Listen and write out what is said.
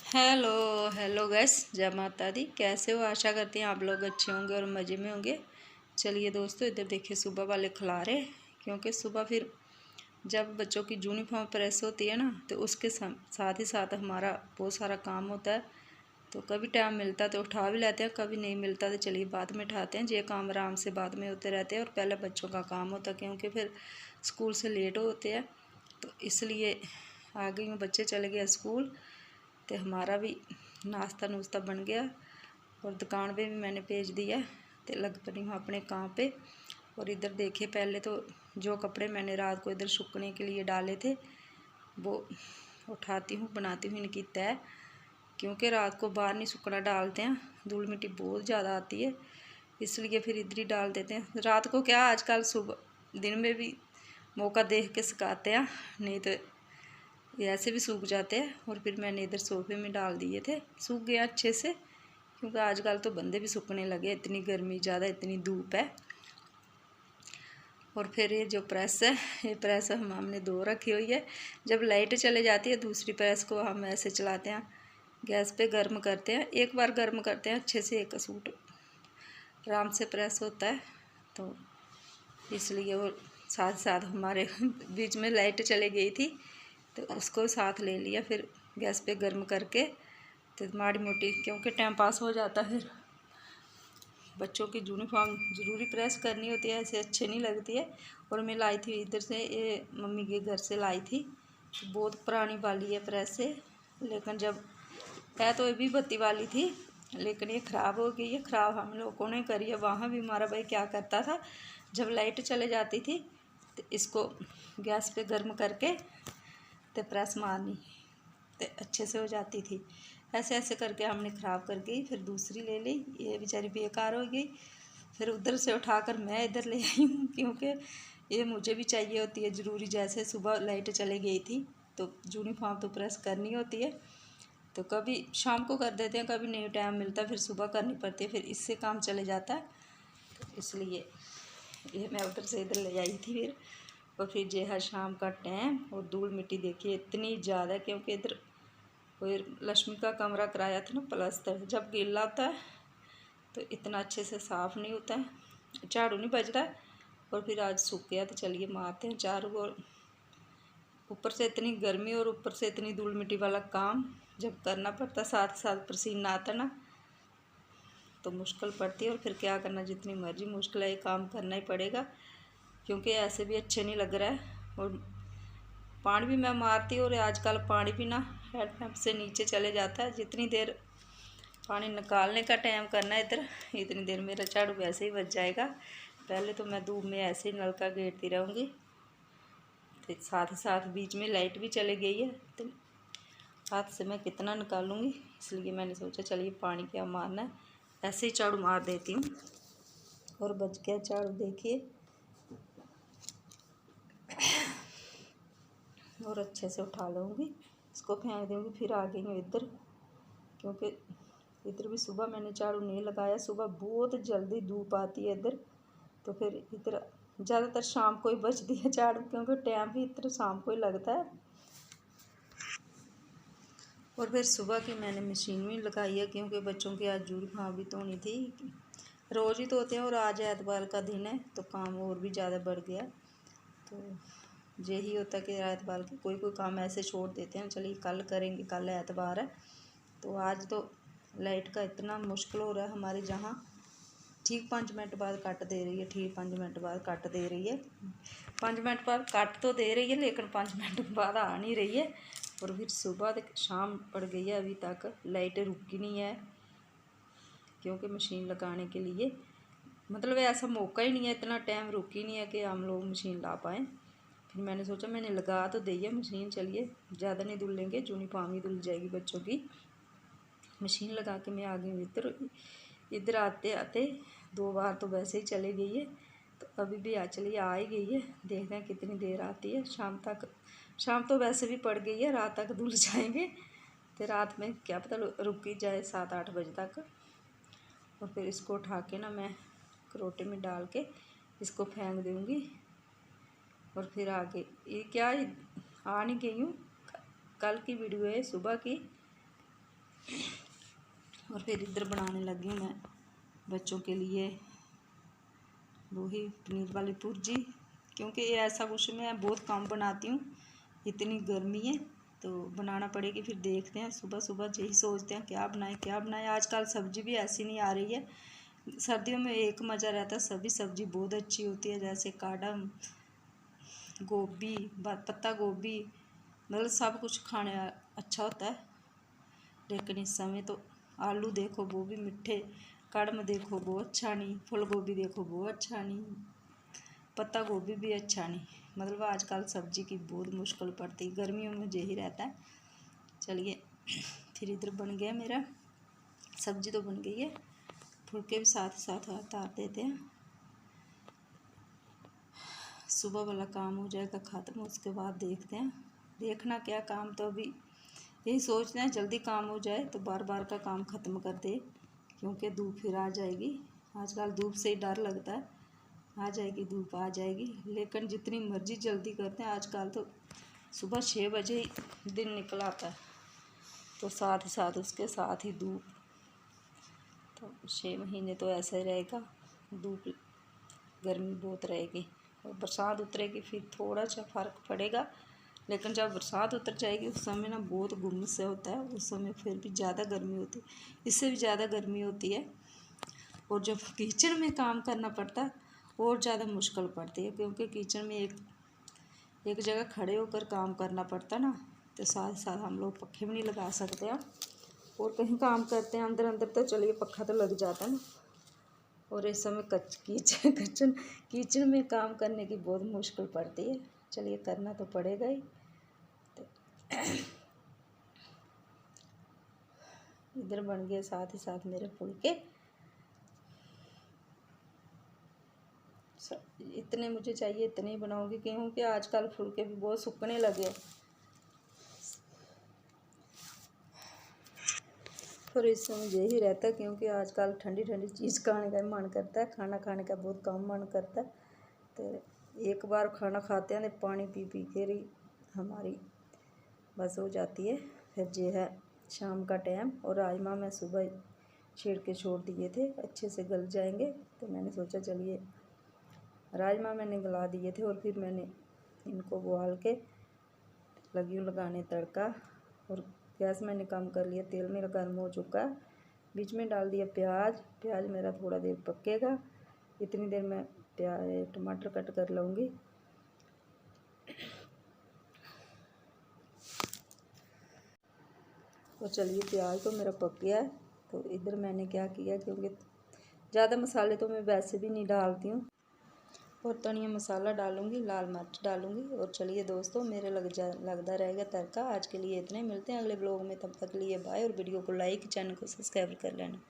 Hello hello guys, जय माता दी। कैसे हो? आशा करती हैं आप लोग अच्छे होंगे और मज़े में होंगे। चलिए दोस्तों, इधर देखिए सुबह वाले खिला रहे, क्योंकि सुबह फिर जब बच्चों की यूनिफॉर्म प्रेस होती है ना, तो उसके साथ ही साथ हमारा बहुत सारा काम होता है। तो कभी टाइम मिलता है तो उठा भी लेते हैं, कभी नहीं मिलता तो चलिए बाद में उठाते हैं। ये काम आराम से बाद में होते रहते हैं और पहले बच्चों का काम होता है, क्योंकि फिर स्कूल से लेट होते हैं। तो इसलिए आ गई हूँ, बच्चे चले गए स्कूल, तो हमारा भी नाश्ता नुश्ता बन गया और दुकान पे भी मैंने भेज दिया। तो लग पड़ी हूँ अपने काम पे। और इधर देखिए, पहले तो जो कपड़े मैंने रात को इधर सूखने के लिए डाले थे वो उठाती हूँ, बनाती हूँ इनकी तय, क्योंकि रात को बाहर नहीं सूखना डालते हैं, धूल मिट्टी बहुत ज़्यादा आती है, इसलिए फिर इधर ही डाल देते हैं। रात को क्या, आजकल सुबह दिन में भी मौका देख के सुखाते हैं, नहीं तो ये ऐसे भी सूख जाते हैं। और फिर मैंने इधर सोफे में डाल दिए थे, सूख गया अच्छे से, क्योंकि आजकल तो बंदे भी सूखने लगे, इतनी गर्मी ज़्यादा, इतनी धूप है। और फिर ये जो प्रेस है, ये प्रेस हमने दो रखी हुई है। जब लाइट चले जाती है दूसरी प्रेस को हम ऐसे चलाते हैं, गैस पे गर्म करते हैं, एक बार गर्म करते हैं अच्छे से, एक सूट आराम से प्रेस होता है। तो इसलिए वो साथ साथ हमारे बीच में लाइट चली गई थी तो उसको साथ ले लिया, फिर गैस पे गर्म करके तो माड़ी मोटी, क्योंकि टाइम पास हो जाता है। फिर बच्चों की यूनिफॉर्म ज़रूरी प्रेस करनी होती है, ऐसे अच्छे नहीं लगती है। और मैं लाई थी इधर से, ये मम्मी के घर से लाई थी, तो बहुत पुरानी वाली है प्रेस है, लेकिन जब है तो ये भी बत्ती वाली थी, लेकिन ये ख़राब हो गई है। ख़राब हम लोगों ने करी है। वहाँ भी हमारा भाई क्या करता था, जब लाइट चले जाती थी तो इसको गैस पे गर्म करके तो प्रेस मारनी, तो अच्छे से हो जाती थी। ऐसे ऐसे करके हमने ख़राब कर गई, फिर दूसरी ले ली, ये बेचारी बेकार हो गई। फिर उधर से उठाकर मैं इधर ले आई हूँ, क्योंकि ये मुझे भी चाहिए होती है ज़रूरी। जैसे सुबह लाइट चली गई थी तो यूनिफॉर्म तो प्रेस करनी होती है, तो कभी शाम को कर देते हैं, कभी नहीं टाइम मिलता, फिर सुबह करनी पड़ती है, फिर इससे काम चले जाता है। तो इसलिए ये मैं उधर से इधर ले आई थी। फिर जो है शाम का टाइम, और धूल मिट्टी देखिए इतनी ज़्यादा, क्योंकि इधर कोई लक्ष्मी का कमरा कराया था ना प्लास्टर, जब गीला होता है तो इतना अच्छे से साफ़ नहीं होता है, झाड़ू नहीं बज रहा है। और फिर आज सूख गया तो चलिए मारते हैं चारों ओर। ऊपर से इतनी गर्मी और ऊपर से इतनी धूल मिट्टी वाला काम जब करना पड़ता, साथ साथ पसीना आता ना, तो मुश्किल पड़ती है। और फिर क्या करना, जितनी मर्जी मुश्किल है, ये काम करना ही पड़ेगा, क्योंकि ऐसे भी अच्छे नहीं लग रहा है। और पानी भी मैं मारती हूँ, और आजकल पानी भी ना हैंडपम्प से नीचे चले जाता है। जितनी देर पानी निकालने का टाइम करना है इधर, इतनी देर मेरा झाड़ू वैसे ही बच जाएगा। पहले तो मैं धूप में ऐसे ही नलका घेरती रहूँगी, तो साथ ही साथ बीच में लाइट भी चली गई है, तो हाथ से मैं कितना निकालूँगी, इसलिए मैंने सोचा चलिए पानी क्या मारना है, ऐसे ही झाड़ू मार देती हूँ। और बच गया झाड़ू देखिए, और अच्छे से उठा लूँगी, इसको फेंक दूँगी। फिर आ गई हूँ इधर, क्योंकि इधर भी सुबह मैंने झाड़ू नहीं लगाया, सुबह बहुत जल्दी धूप आती है इधर, तो फिर इधर ज़्यादातर शाम को ही बचती है झाड़ू, क्योंकि टाइम भी इधर शाम को ही लगता है। और फिर सुबह की मैंने मशीन भी लगाई है, क्योंकि बच्चों की आज यूनिफॉर्म भी धोनी थी। रोज़ ही धोते हैं और आज एतवार का दिन है तो काम और भी ज़्यादा बढ़ गया। तो यही होता है कि एतवार के कोई कोई काम ऐसे छोड़ देते हैं, चलिए कल करेंगे, कल एतवार है। तो आज तो लाइट का इतना मुश्किल हो रहा है हमारे जहाँ, ठीक 5 मिनट बाद कट दे रही है, ठीक 5 मिनट बाद कट दे रही है। 5 मिनट बाद कट तो दे रही है, लेकिन 5 मिनट बाद आ नहीं रही है। और फिर सुबह शाम पड़ गई है, अभी तक लाइट रुकी नहीं है, क्योंकि मशीन लगाने के लिए मतलब ऐसा मौका ही नहीं है, इतना टाइम रुकी नहीं है कि हम लोग मशीन ला पाएँ। फिर मैंने सोचा मैंने लगा तो दी है मशीन, चलिए ज़्यादा नहीं धुलेंगे, यूनिफॉर्म ही धुल जाएगी बच्चों की। मशीन लगा के मैं आ गई इधर। इधर आते आते 2 बार तो वैसे ही चली गई है, तो अभी भी चलिए आ ही गई है, देखते हैं कितनी देर आती है। शाम तक, शाम तो वैसे भी पड़ गई है, रात तक धुल जाएंगे, तो रात में क्या पता रुक ही जाए 7-8 बजे तक। और फिर इसको उठा के ना मैं करोटे में डाल के इसको फेंक दूँगी। और फिर आगे ये क्या आ नहीं गई हूँ, कल की वीडियो है सुबह की, और फिर इधर बनाने लगी हूँ मैं बच्चों के लिए वही पनीर वाली भुर्जी, क्योंकि ये ऐसा कुछ मैं बहुत कम बनाती हूँ, इतनी गर्मी है तो बनाना पड़ेगी। फिर देखते हैं, सुबह सुबह यही सोचते हैं क्या बनाएं। आजकल सब्ज़ी भी ऐसी नहीं आ रही है। सर्दियों में एक मज़ा रहता है, सभी सब्ज़ी बहुत अच्छी होती है, जैसे काडम, गोभी, पत्ता गोभी, मतलब सब कुछ खाने अच्छा होता है। लेकिन इस समय तो आलू देखो वो भी मीठे, कड़म देखो वो अच्छा नहीं, फूल गोभी देखो वो अच्छा नहीं, पत्ता गोभी भी अच्छा नहीं। मतलब आजकल सब्ज़ी की बहुत मुश्किल पड़ती, गर्मियों में यही रहता है। चलिए फिर इधर बन गया मेरा, सब्ज़ी तो बन गई है, फुलके भी साथ साथ उतार देते हैं। सुबह वाला काम हो जाएगा ख़त्म, उसके बाद देखते हैं, देखना क्या काम, तो अभी यही सोचते हैं जल्दी काम हो जाए तो बार बार का काम ख़त्म कर दे, क्योंकि धूप फिर आ जाएगी। आजकल धूप से ही डर लगता है, आ जाएगी धूप आ जाएगी। लेकिन जितनी मर्ज़ी जल्दी करते हैं, आजकल तो सुबह 6 बजे ही दिन निकल आता है, तो साथ ही साथ उसके साथ ही धूप, तो 6 महीने तो ऐसा ही रहेगा, धूप गर्मी बहुत रहेगी। और बरसात उतरेगी फिर थोड़ा सा फ़र्क पड़ेगा, लेकिन जब बरसात उतर जाएगी उस समय ना बहुत गुम्मस से होता है, उस समय फिर भी ज़्यादा गर्मी होती है, इससे भी ज़्यादा गर्मी होती है। और जब किचन में काम करना पड़ता है और ज़्यादा मुश्किल पड़ती है, क्योंकि किचन में एक जगह खड़े होकर काम करना पड़ता ना, तो साथ साथ हम लोग पखे भी नहीं लगा सकते हैं, और कहीं काम करते हैं अंदर अंदर तो चलिए पखा तो लग जाता है ना। और इस समय किचन में काम करने की बहुत मुश्किल पड़ती है। चलिए करना तो पड़ेगा ही। तो इधर बन गए साथ ही साथ मेरे फुलके, इतने मुझे चाहिए इतने ही बनाऊंगी, क्योंकि आजकल फुलके भी बहुत सूखने लगे। फिर इस समय यही रहता है, क्योंकि आजकल ठंडी ठंडी चीज़ खाने का मन करता है, खाना खाने का बहुत कम मन करता है। तो एक बार खाना खाते हैं तो पानी पी पी के ही हमारी बस हो जाती है। फिर ये है शाम का टाइम, और राजमा मैं सुबह छीड़ के छोड़ दिए थे, अच्छे से गल जाएंगे, तो मैंने सोचा चलिए राजमा मैंने गला दिए थे, और फिर मैंने इनको उबाल के लगी हूँ लगाने तड़का। और गैस मैंने कम कर लिया, तेल मेरा गर्म हो चुका है, बीच में डाल दिया प्याज मेरा थोड़ा देर पकेगा, इतनी देर मैं टमाटर कट कर लूँगी। तो चलिए प्याज तो मेरा पक गया है, तो इधर मैंने क्या किया, क्योंकि ज़्यादा मसाले तो मैं वैसे भी नहीं डालती हूँ, और धनिया मसाला डालूँगी, लाल मिर्च डालूँगी। और चलिए दोस्तों, मेरे लगता रहेगा तड़का। आज के लिए इतने, मिलते हैं अगले ब्लॉग में, तब तक के लिए बाय। और वीडियो को लाइक, चैनल को सब्सक्राइब कर लेना।